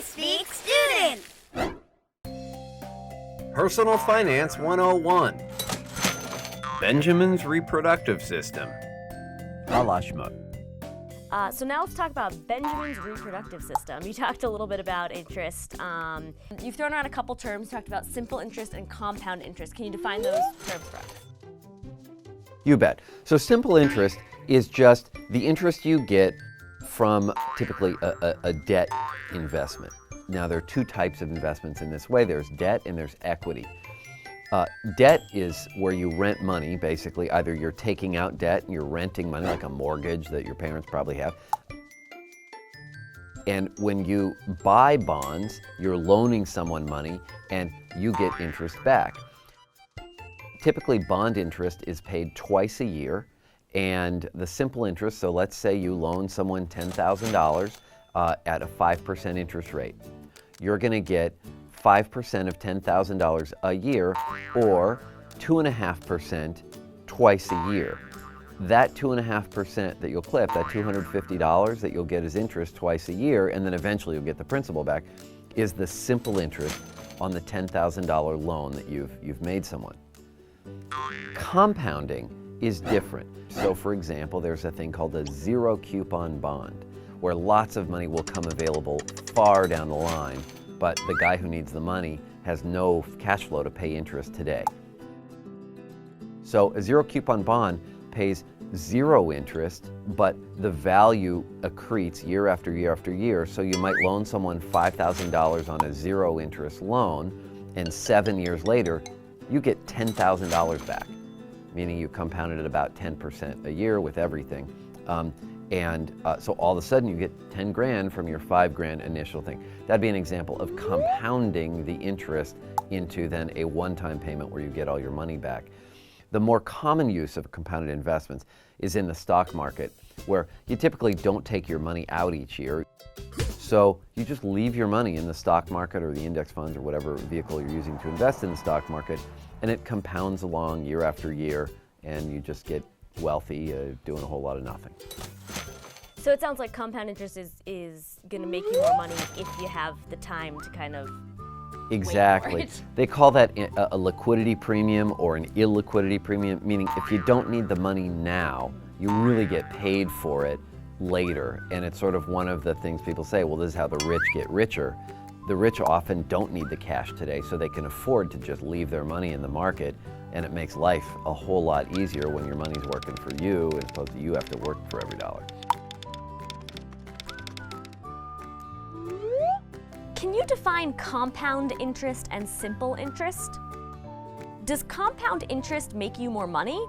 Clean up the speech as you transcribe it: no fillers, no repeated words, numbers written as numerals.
Speak Student! Personal Finance 101. Benjamin's Reproductive System. A la Shmoop. So now let's talk about Benjamin's reproductive system. You talked a little bit about interest. You've thrown around a couple terms, talked about simple interest and compound interest. Can you define those terms for us? You bet. So simple interest is just the interest you get from typically a debt investment. Now there are two types of investments in this way. There's debt and there's equity. Debt is where you rent money, basically. Either you're taking out debt and you're renting money, like a mortgage that your parents probably have. And when you buy bonds, you're loaning someone money and you get interest back. Typically, bond interest is paid twice a year. And the simple interest, so let's say you loan someone $10,000 at a 5% interest rate. You're going to get 5% of $10,000 a year, or 2.5% twice a year. That 2.5% that you'll clip, that $250 that you'll get as interest twice a year, and then eventually you'll get the principal back, is the simple interest on the $10,000 loan that you've made someone. Compounding is different. So for example, there's a thing called a zero coupon bond, where lots of money will come available far down the line, but the guy who needs the money has no cash flow to pay interest today. So a zero coupon bond pays zero interest, but the value accretes year after year after year. So you might loan someone $5,000 on a zero interest loan, and 7 years later, you get $10,000 back, meaning you compounded at about 10% a year with everything. So all of a sudden you get 10 grand from your 5 grand initial thing. That'd be an example of compounding the interest into then a one-time payment where you get all your money back. The more common use of compounded investments is in the stock market, where you typically don't take your money out each year. So you just leave your money in the stock market or the index funds or whatever vehicle you're using to invest in the stock market, and it compounds along year after year, and you just get wealthy doing a whole lot of nothing. So it sounds like compound interest is going to make you more money if you have the time to kind of Exactly. wait for it. They call that a liquidity premium or an illiquidity premium, meaning if you don't need the money now, you really get paid for it later. And it's sort of one of the things people say, well, this is how the rich get richer. The rich often don't need the cash today, so they can afford to just leave their money in the market, and it makes life a whole lot easier when your money's working for you as opposed to you have to work for every dollar. Can you define compound interest and simple interest? Does compound interest make you more money?